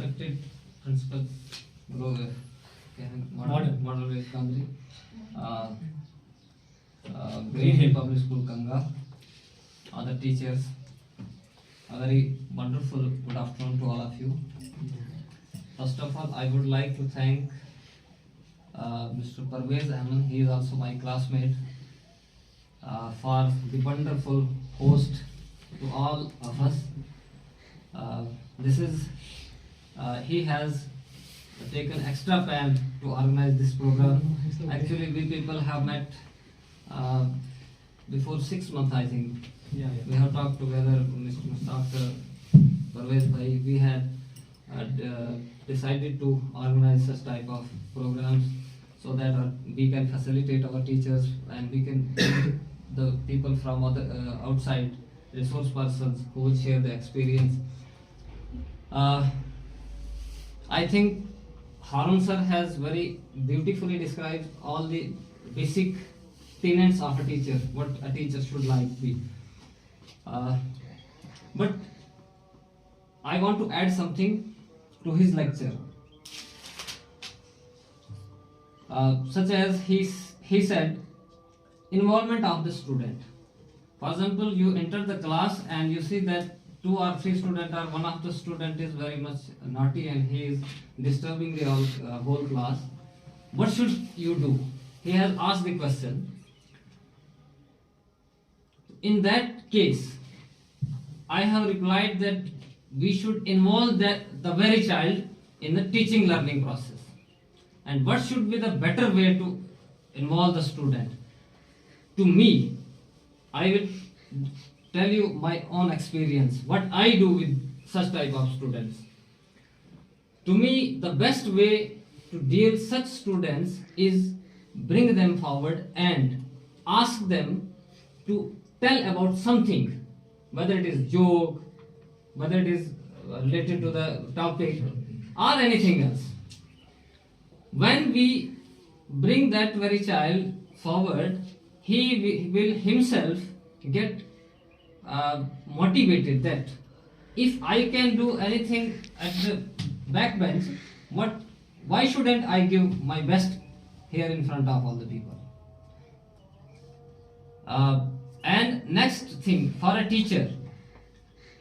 respected principal, Model Village Kamri, Green Hill Public School Kanga, other teachers, a very wonderful good afternoon to all of you. First of all, I would like to thank Mr. Parvez Ahmed, he is also my classmate, for the wonderful host to all of us. He has taken extra time to organize this program. Actually, we people have met before 6 months, I think. We have talked together, Mr. Dr. Parvez Bhai. We had decided to organize such type of programs so that we can facilitate our teachers and we can bring the people from other outside, resource persons who will share the experience. I think Harun sir has very beautifully described all the basic tenets of a teacher, what a teacher should like be. But I want to add something to his lecture. Such as he said, involvement of the student. For example, you enter the class and you see that 2 or 3 students, or one of the student is very much naughty and he is disturbing the whole class. What should you do? He has asked the question. In that case, I have replied that we should involve the very child in the teaching learning process. And what should be the better way to involve the student? To me, I will tell you my own experience, what I do with such type of students. To me, the best way to deal such students is bring them forward and ask them to tell about something, whether it is joke, whether it is related to the topic or anything else. When we bring that very child forward, he will himself get motivated that if I can do anything at the backbench, why shouldn't I give my best here in front of all the people? And next thing, for a teacher,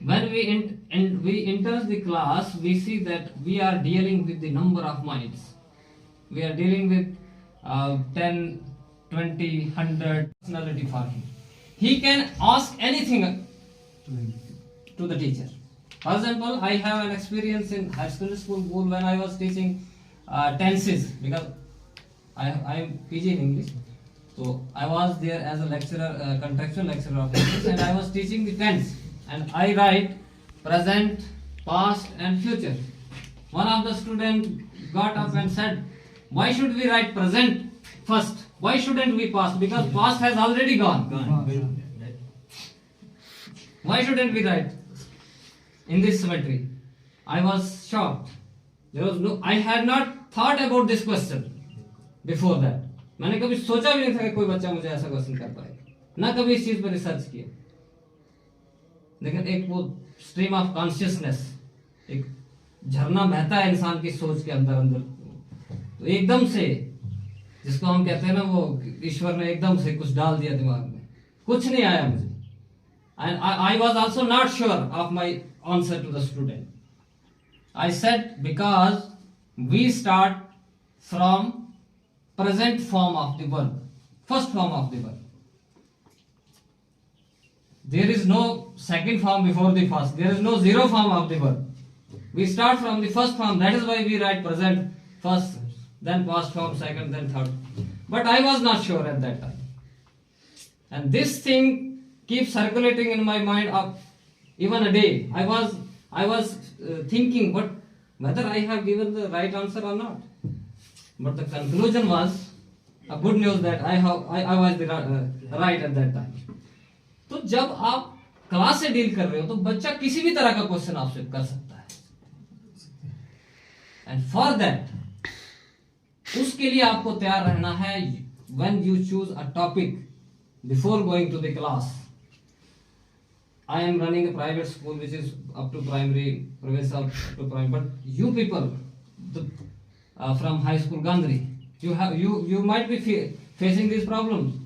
when we enter the class, we see that we are dealing with the number of minds. We are dealing with 10, 20, 100 personality for him. He can ask anything to the teacher. For example, I have an experience in high school when I was teaching tenses, because I am PG in English. So I was there as a lecturer, contextual lecturer of English, and I was teaching the tense. And I write present, past and future. One of the students got up and said, why should we write present first? Why shouldn't we past? Because past has already gone. Why shouldn't we write in this symmetry? I was shocked. I had not thought about this question before that. मैंने कभी सोचा भी नहीं था कि कोई बच्चा मुझे ऐसा क्वेश्चन कर पाएगा, ना कभी इस चीज पर रिसर्च किया. लेकिन एक वो स्ट्रीम ऑफ कॉन्शियसनेस, एक झरना बहता है इंसान की सोच के अंदर अंदर, तो एकदम से, जिसको हम कहते हैं ना, वो ईश्वर ने एकदम से कुछ डाल दिया दिमाग में. कुछ नहीं आया मुझे. And I was also not sure of my answer to the student. I said, because we start from present form of the verb, first form of the verb. There is no second form before the first. There is no zero form of the verb. We start from the first form. That is why we write present first, then past form second, then third. But I was not sure at that time. And this thing keeps circulating in my mind of even a day. I was thinking whether I have given the right answer or not. But the conclusion was a good news that I was right at that time. तो जब आप class से deal कर रहे हो तो बच्चा किसी भी तरह का क्वेश्चन आपसे कर सकता है. एंड फॉर दैट, उसके लिए आपको तैयार रहना है. When you choose a topic before going to the class, I am running a private school which is up to primary, progress up to primary. But you people, from high school Gandhari, you might be facing these problems.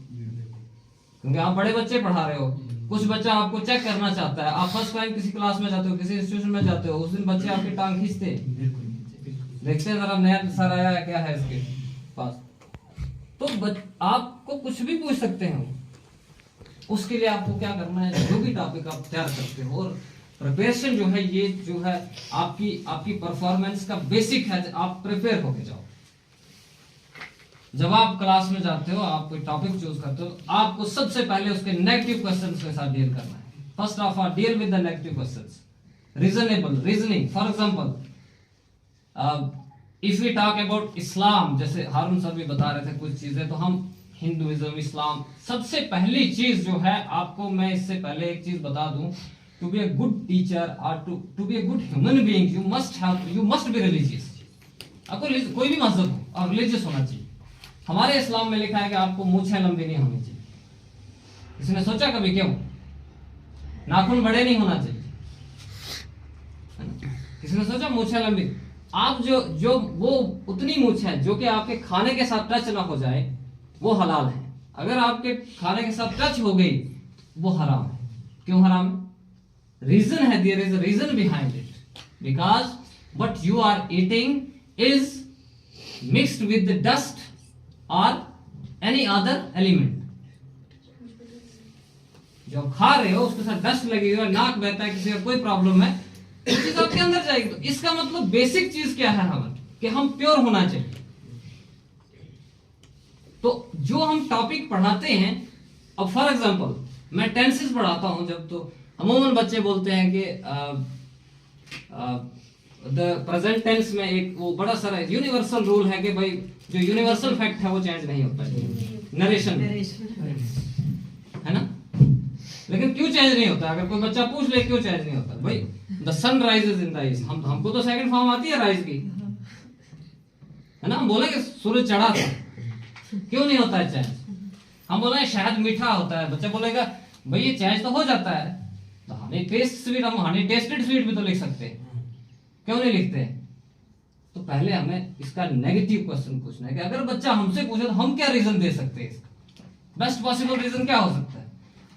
क्योंकि आप बड़े बच्चे पढ़ा रहे हो, कुछ बच्चा आपको चेक करना चाहता है, आप फर्स्ट टाइम किसी क्लास में जाते हो, किसी इंस्टीट्यूशन में जाते हो, उस दिन बच्चे आपकी टांग खींचते हैं, देखते हैं जरा नया सर आया है क्या है इसके पास, तो आपको कुछ भी पूछ सकते हैं। उसके लिए आपको क्या करना है, जो भी टॉपिक आप तैयार करते हो, और प्रिपरेशन जो है ये जो है आपकी परफॉर्मेंस का बेसिक है, आप प्रिपेयर होके जाओ। जब आप क्लास में जाते हो, आप कोई टॉपिक चूज करते हो, आपको सबसे पहले उसके नेगेटिव क्वेश्चंस के साथ डील करना है। First of all deal with the negative questions, reasoning. For example if we talk about Islam, जैसे हारून सर भी बता रहे थे कुछ चीजें, तो हम हिंदुइज्म, इस्लाम, सबसे पहली चीज जो है, आपको मैं इससे पहले एक चीज बता दूं, to be a good teacher और to be a good human being you must be religious. आपको कोई भी मजहब हो और रिलीजियस होना चाहिए। हमारे इस्लाम में लिखा है कि आपको मूंछें लंबी नहीं होनी चाहिए। इसने सोचा कभी क्यों? नाखून बड़े नहीं होना चाहिए, किसने सोचा मूंछें लंबी? आप जो वो उतनी मूंछ है जो कि आपके खाने के साथ टच ना हो जाए, वो हलाल है। अगर आपके खाने के साथ टच हो गई, वो हराम है। क्यों हराम है? रीजन है, there is a reason behind it, because what you are eating is mixed with the dust और एनी अदर एलिमेंट। जो खा रहे हो उसके साथ डस्ट लगी हुई है, नाक बहता है, किसी का कोई प्रॉब्लम है, वो चीज आपके अंदर जाएगी। तो इसका मतलब बेसिक चीज क्या है हमारी, कि हम प्योर होना चाहिए। तो जो हम टॉपिक पढ़ाते हैं, अब फॉर एग्जांपल मैं टेंसेस पढ़ाता हूं जब, तो अमूमन बच्चे बोलते हैं कि द प्रेजेंट टेंस में एक वो बड़ा सारा यूनिवर्सल रूल है कि भाई जो यूनिवर्सल फैक्ट है वो चेंज नहीं होता है, नरेशन है ना। लेकिन क्यों चेंज नहीं होता? अगर कोई बच्चा पूछ ले क्यों चेंज नहीं होता, भाई the sun rises in the east, हमको तो सेकंड फॉर्म आती है राइज की, है ना। हम बोलेंगे सूरज चढ़ा था, क्यों नहीं होता है चेंज? हम बोले शहद मीठा होता है, बच्चा बोलेगा भाई ये चेंज तो हो जाता है। तो हनी टेस्ट स्वीट, हम हनी टेस्टेड स्वीट भी तो लिख सकते हैं, क्यों नहीं लिखते? तो पहले हमें इसका नेगेटिव क्वेश्चन पूछना है कि अगर बच्चा हमसे पूछे तो हम क्या रीजन दे सकते हैं, इसका बेस्ट पॉसिबल रीजन क्या हो सकता है।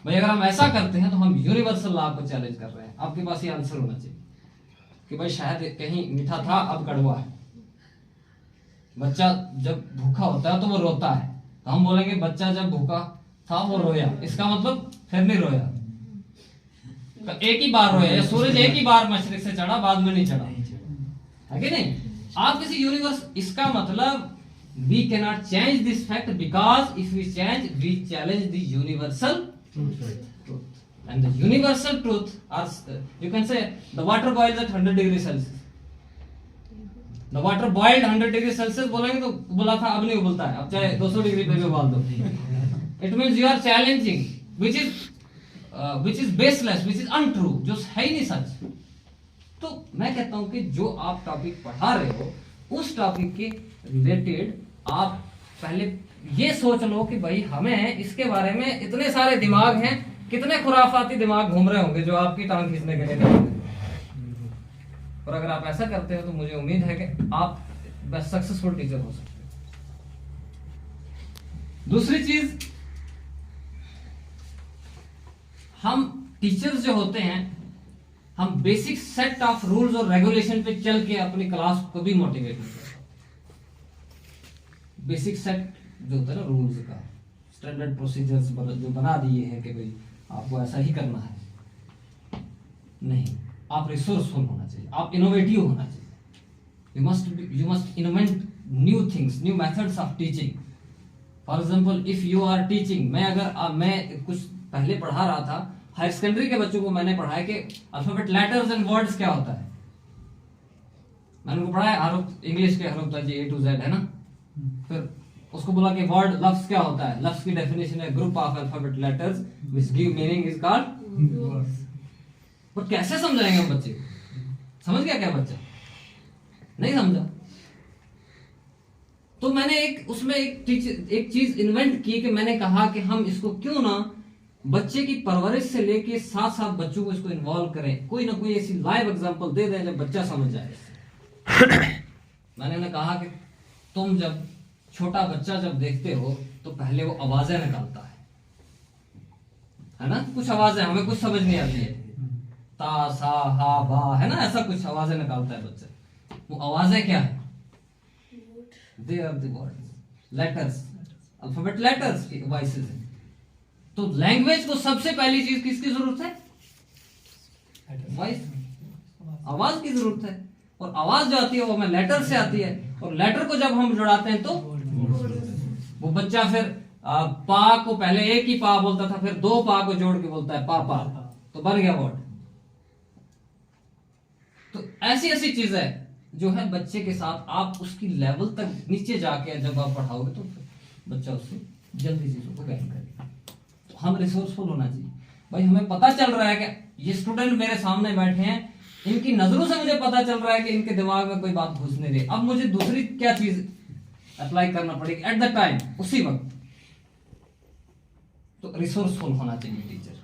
भाई अगर हम ऐसा करते हैं तो हम यूनिवर्सल लॉ को चैलेंज कर रहे हैं। आपके पास ये आंसर होना चाहिए कि भाई शायद कहीं मीठा था, अब कड़वा है। बच्चा जब भूखा होता है तो वो रोता है, तो हम बोलेंगे बच्चा जब भूखा था वो रोया, इसका मतलब फिर नहीं रोया, एक ही बार रोया, या सूरज एक ही बार मशरिक से चढ़ा, बाद में नहीं चढ़ा, है कि नहीं। आप किसी यूनिवर्स, इसका मतलब we cannot change this fact, because if we change, we challenge the universal truth. And the universal truth, or you can say the water boils at 100 degrees Celsius. The water boiled 100 degrees Celsius बोलेंगे तो बोला था, अब नहीं उबलता है, अब चाहे 200 degree पे भी उबाल दो। It means you are challenging, which is baseless, which is untrue, जो है ही नहीं सच। तो मैं कहता हूं कि जो आप टॉपिक पढ़ा रहे हो, उस टॉपिक के रिलेटेड आप पहले ये सोच लो कि भाई हमें इसके बारे में इतने सारे दिमाग हैं, कितने खुराफाती दिमाग घूम रहे होंगे जो आपकी टांग खींचने के लिए। और अगर आप ऐसा करते हो तो मुझे उम्मीद है कि आप बेस्ट सक्सेसफुल टीचर हो सकते हैं। दूसरी चीज, हम टीचर्स जो होते हैं, हम बेसिक सेट ऑफ रूल्स और रेगुलेशन पे चल के अपनी क्लास को भी मोटिवेट करते हैं। बेसिक सेट जो होता है ना रूल्स का, स्टैंडर्ड प्रोसीजर्स जो बना दिए हैं कि भाई आपको ऐसा ही करना है, नहीं, आप रिसोर्सफुल होना चाहिए, आप इनोवेटिव होना चाहिए। You must invent new things, new methods of teaching. For example if you are teaching, मैं कुछ पहले पढ़ा रहा था, हायर सेकेंडरी के बच्चों को मैंने पढ़ाया कि अल्फाबेट लेटर्स एंड वर्ड्स क्या होता है। मैंने उनको पढ़ाया हरूफ, इंग्लिश के हरूफ था जी A to Z, है ना। फिर उसको बोला कि वर्ड, लफ्ज क्या होता है। लफ्ज की डेफिनेशन है group of alphabet letters which give meaning is called words. पर कैसे समझाएंगे हम बच्चे को? समझ गया क्या बच्चा? नहीं समझा। तो मैंने एक चीज इन्वेंट की कि मैंने कहा कि हम इसको क्यों ना बच्चे की परवरिश से लेके साथ साथ बच्चों को इसको इन्वॉल्व करें, कोई ना कोई ऐसी लाइव एग्जांपल दे दें जब बच्चा समझ जाए। मैंने उन्हें कहा कि तुम जब छोटा बच्चा जब देखते हो तो पहले वो आवाजें निकालता है ना, कुछ आवाजें हमें कुछ समझ नहीं आती है, ता सा हा बा, है ना, ऐसा कुछ आवाजें निकालता है बच्चा। वो आवाजें क्या है? They are the words, letters, alphabet letters की वॉइसेस है। तो लैंग्वेज को सबसे पहली चीज किसकी जरूरत है? वॉइस, आवाज की जरूरत है। और आवाज जो आती है वो हमें लेटर से आती है, और लेटर को जब हम जुड़ाते हैं तो वो बच्चा फिर पा को पहले एक ही पा बोलता था, फिर दो पा को जोड़ के बोलता है पापा, तो बन गया वर्ड। तो ऐसी ऐसी चीजें जो है बच्चे के साथ आप उसकी लेवल तक नीचे जाके जब आप पढ़ाओगे तो बच्चा उससे जल्दी चीजों को ग्रहण करेगा। तो हम रिसोर्सफुल होना चाहिए भाई। हमें पता चल रहा है कि ये स्टूडेंट मेरे सामने बैठे हैं, इनकी नजरों से मुझे पता चल रहा है कि इनके दिमाग में कोई बात घुस नहीं रही, अब मुझे दूसरी क्या चीज अप्लाई करना पड़ेगी एट द टाइम, उसी वक्त। तो रिसोर्सफुल होना चाहिए टीचर।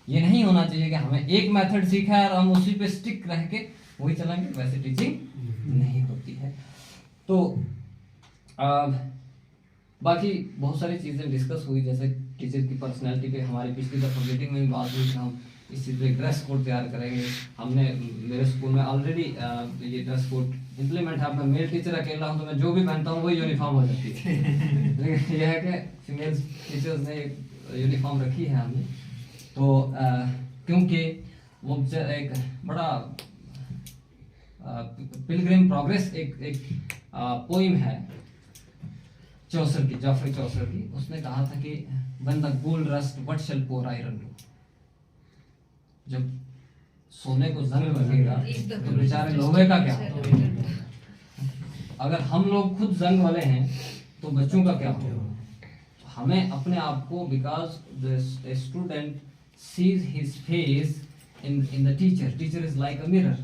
ये नहीं होना चाहिए कि हमें एक मेथड सीखा है और हम उसी पे स्टिक रह के वही चलाएंगे, वैसे टीचिंग नहीं होती है। तो बाकी बहुत सारी चीजें डिस्कस हुई, जैसे टीचर की पर्सनैलिटी पे हमारी पिछली दफा मीटिंग में भी बात हुई कि हम इस चीज़ पे ड्रेस कोड तैयार करेंगे। हमने मेरे स्कूल में ऑलरेडी ये ड्रेस कोड इम्प्लीमेंट है। मैं मेल टीचर अकेला हूँ तो मैं जो भी पहनता हूँ वही यूनिफॉर्म हो जाती है। लेकिन यह है कि फीमेल टीचर्स ने यूनिफॉर्म रखी है हमने, तो क्योंकि वो एक बड़ा पिलग्रिम प्रोग्रेस एक पोइम है चौसर की, जॉफरी चौसर की। उसने कहा था कि when the gold rust what shall poor iron do, जब सोने को जंग लगेगा तो बेचारे लोहे का क्या होगा। अगर हम लोग खुद जंग वाले हैं तो बच्चों का क्या होगा। हमें अपने आप को, because the student sees his face in the teacher, teacher is like a mirror,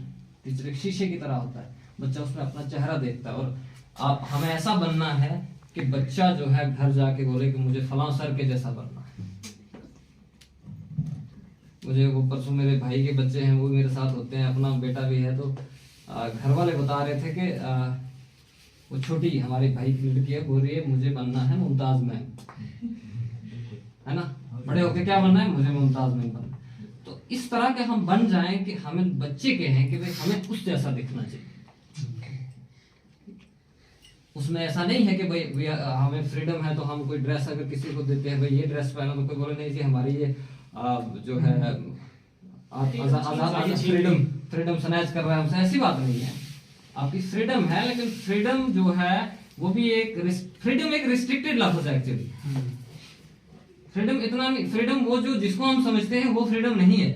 teacher एक शीशे की तरह होता है, बच्चा उसमें अपना चेहरा देखता है। और आप हमें ऐसा बनना है कि बच्चा जो है घर जाके बोले कि मुझे फलां सर के जैसा बनना है। मुझे वो परसों मेरे भाई के बच्चे हैं वो मेरे साथ होते हैं, अपना बेटा भी है, तो घर वाले बता रहे थे कि वो छोटी हमारे भाई की लड़की है, बोल रही है मुझे बनना है मुमताज मैम, है ना, बड़े होके क्या बनना है, मुझे मुमताज मैम बनना। तो इस तरह के हम बन जाएं कि हमें बच्चे के हैं कि भाई हमें उस जैसा दिखना चाहिए। उसमें ऐसा नहीं है कि भाई हमें फ्रीडम है तो हम कोई ड्रेस अगर किसी को देते हैं भाई ये ड्रेस पहनो, तो कोई बोले नहीं जी हमारी ये जो है फ्रीडम स्नैच कर रहा है हमसे, ऐसी बात नहीं है। आपकी फ्रीडम है, लेकिन फ्रीडम जो है वो भी एक फ्रीडम एक रिस्ट्रिक्टेड लफ्ज है एक्चुअली। फ्रीडम इतना नहीं, फ्रीडम वो जो जिसको हम समझते हैं वो फ्रीडम नहीं है।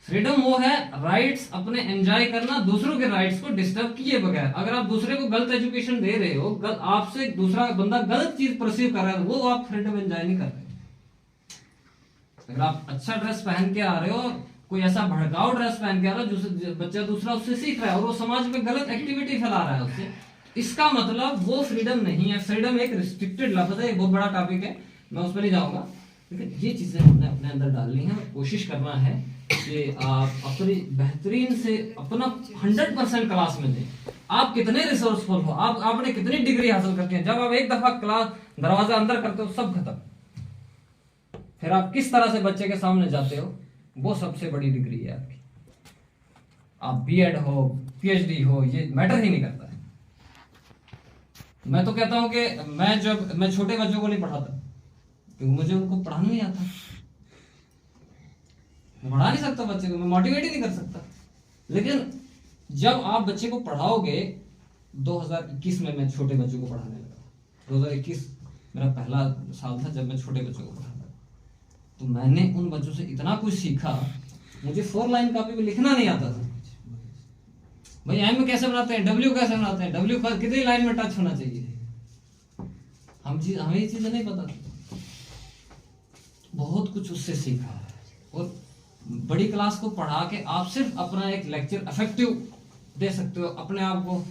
फ्रीडम वो है राइट्स अपने एंजॉय करना, दूसरों के राइट्स को डिस्टर्ब किए बगैर। अगर आप दूसरे को गलत एजुकेशन दे रहे हो, आपसे दूसरा बंदा गलत चीज परसीव कर रहा है, वो आप फ्रीडम एंजॉय नहीं कर रहे। अगर आप अच्छा ड्रेस पहन के आ रहे हो, कोई ऐसा भड़काऊ ड्रेस पहन के आ रहा है जो बच्चा दूसरा उससे सीख रहा है और वो समाज में गलत एक्टिविटी फैला रहा है उससे, इसका मतलब वो फ्रीडम नहीं है। फ्रीडम एक रिस्ट्रिक्टेड लफ्ज है, बहुत बड़ा टॉपिक है, मैं उस पर नहीं जाऊंगा। लेकिन ये चीजें हमने अपने अंदर डालनी है, कोशिश करना है कि आप अपनी बेहतरीन से अपना 100% क्लास में दें। आप कितने रिसोर्सफुल हो, आपने कितनी डिग्री हासिल करती है, जब आप एक दफा क्लास दरवाजा अंदर करते हो सब खत्म। फिर आप किस तरह से बच्चे के सामने जाते हो, वो सबसे बड़ी डिग्री है आपकी। आप बीएड हो, पीएचडी हो, ये मैटर ही नहीं करता है। मैं तो कहता हूं कि मैं छोटे बच्चों को नहीं पढ़ाता क्योंकि मुझे उनको पढ़ाना नहीं आता। मैं पढ़ा नहीं सकता बच्चे को, मैं मोटिवेट ही नहीं कर सकता। लेकिन जब आप बच्चे को पढ़ाओगे, 2021 में मैं छोटे बच्चों को पढ़ाने लगा। 2021 मेरा पहला साल था जब मैं छोटे बच्चों को पढ़ाता, तो मैंने उन बच्चों से इतना कुछ सीखा। मुझे 4 लाइन कॉपी पे लिखना नहीं आता था भाई, एम कैसे बनाते हैं, डब्ल्यू कैसे बनाते हैं, डब्ल्यू कितनी लाइन में टच होना चाहिए, हमें ये चीजें नहीं पता थी। बहुत कुछ उससे सीखा। और बड़ी क्लास को पढ़ा के आप सिर्फ अपना एक लेक्चर इफेक्टिव दे सकते हो, अपने आप को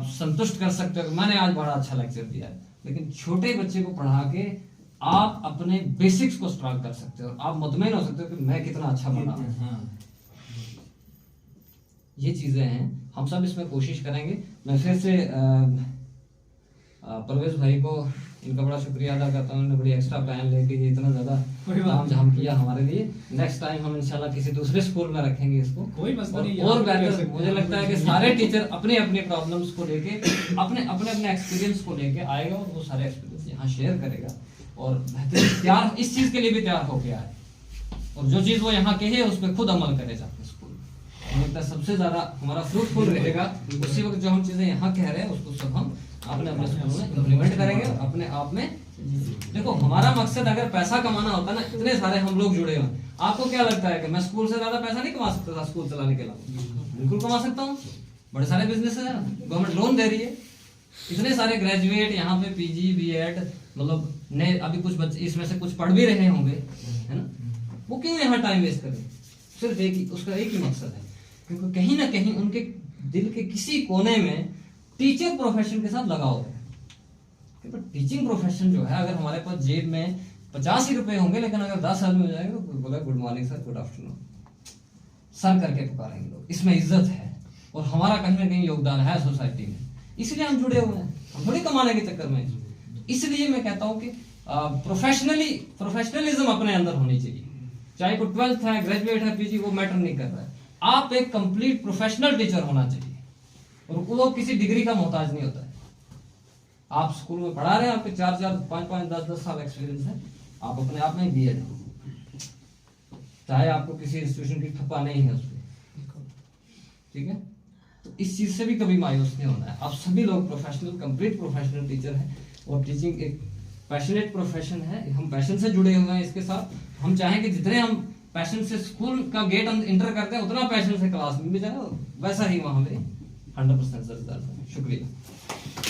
संतुष्ट कर सकते हो कि मैंने आज बड़ा अच्छा लेक्चर दिया है। लेकिन छोटे बच्चे को पढ़ा के आप अपने बेसिक्स को स्ट्रॉन्ग कर सकते हो, आप मुतमईन हो सकते हो कि मैं कितना अच्छा बना रहा हूं। हाँ ये चीजें हैं, हम सब इसमें कोशिश करेंगे। मैं फिर से परवेज भाई को इनका बड़ा शुक्रिया अदा करता हूँ, उन्होंने बड़ी एक्स्ट्रा प्लान लेके ये इतना ज्यादा कोई बात काम झाम किया हमारे लिए। नेक्स्ट टाइम हम इंशाल्लाह किसी दूसरे स्कूल में रखेंगे इसको, कोई मसला नहीं, और यहाँ पे कर बेहतर। सकते हैं। मुझे लगता है कि सारे टीचर अपने अपने प्रॉब्लम्स को लेके अपने अपने अपने एक्सपीरियंस को लेके आएगा और वो सारे एक्सपीरियंस यहाँ शेयर करेगा और बेहतर तैयार इस चीज के लिए भी तैयार होके आए, और जो चीज वो यहाँ कहे उस पर खुद अमल करे जाके स्कूल में। मुझे लगता है सबसे ज्यादा हमारा फ्रूटफुल रहेगा उसी वक्त जो हम चीजें यहाँ कह रहे हैं उसको सब हम अपने अपने स्कूल में इम्प्लीमेंट करेंगे अपने आप में। देखो हमारा मकसद अगर पैसा कमाना होता ना, इतने सारे हम लोग जुड़े हुए, आपको क्या लगता है कि मैं स्कूल से ज्यादा पैसा नहीं कमा सकता था स्कूल चलाने के अलावा? बिल्कुल कमा सकता हूँ, बड़े सारे बिजनेस है, गवर्नमेंट लोन दे रही है, इतने सारे ग्रेजुएट यहाँ पे पीजी बीएड, मतलब नए अभी कुछ बच्चे इसमें से कुछ पढ़ भी रहे होंगे, है ना? वो क्यों यहाँ टाइम वेस्ट करें? सिर्फ एक ही उसका एक ही मकसद है, क्योंकि कहीं ना कहीं उनके दिल के किसी कोने में टीचर प्रोफेशन के साथ लगाव है। पर टीचिंग प्रोफेशन जो है, अगर हमारे पास जेब में 50 ही रुपए होंगे, लेकिन अगर 10 आदमी हो जाएंगे तो बोला good morning sir, good afternoon sir करके पुकारेंगे लोग, इसमें इज्जत है और हमारा कहीं ना कहीं योगदान है सोसाइटी में, इसलिए हम जुड़े हुए हैं, हम थोड़ी कमाने के चक्कर में। इसलिए मैं कहता हूँ कि प्रोफेशनलिज्म अपने अंदर होनी चाहिए, चाहे कोई 12th है, ग्रेजुएट है, पीजी, वो मैटर नहीं कर रहा है। आप एक कंप्लीट प्रोफेशनल टीचर होना चाहिए और वो किसी डिग्री का मोहताज नहीं होता है। आप स्कूल में पढ़ा रहे हैं, आपके 4-4, 5-5, 10-10 साल एक्सपीरियंस है, आप अपने आप में बीएड हो, चाहे आपको किसी इंस्टीट्यूशन की ठप्पा नहीं है उसमें, ठीक है? तो इस चीज से भी कभी मायूस नहीं होना है। आप सभी लोग प्रोफेशनल, कंप्लीट प्रोफेशनल टीचर हैं और टीचिंग एक पैशनेट प्रोफेशन है, हम पैशन से जुड़े हुए हैं इसके साथ। हम चाहें कि जितने हम पैशन से स्कूल का गेट इंटर करते हैं, उतना पैशन से क्लास में भी जाए, वैसा ही वहां पे 100% रिजल्ट है। शुक्रिया।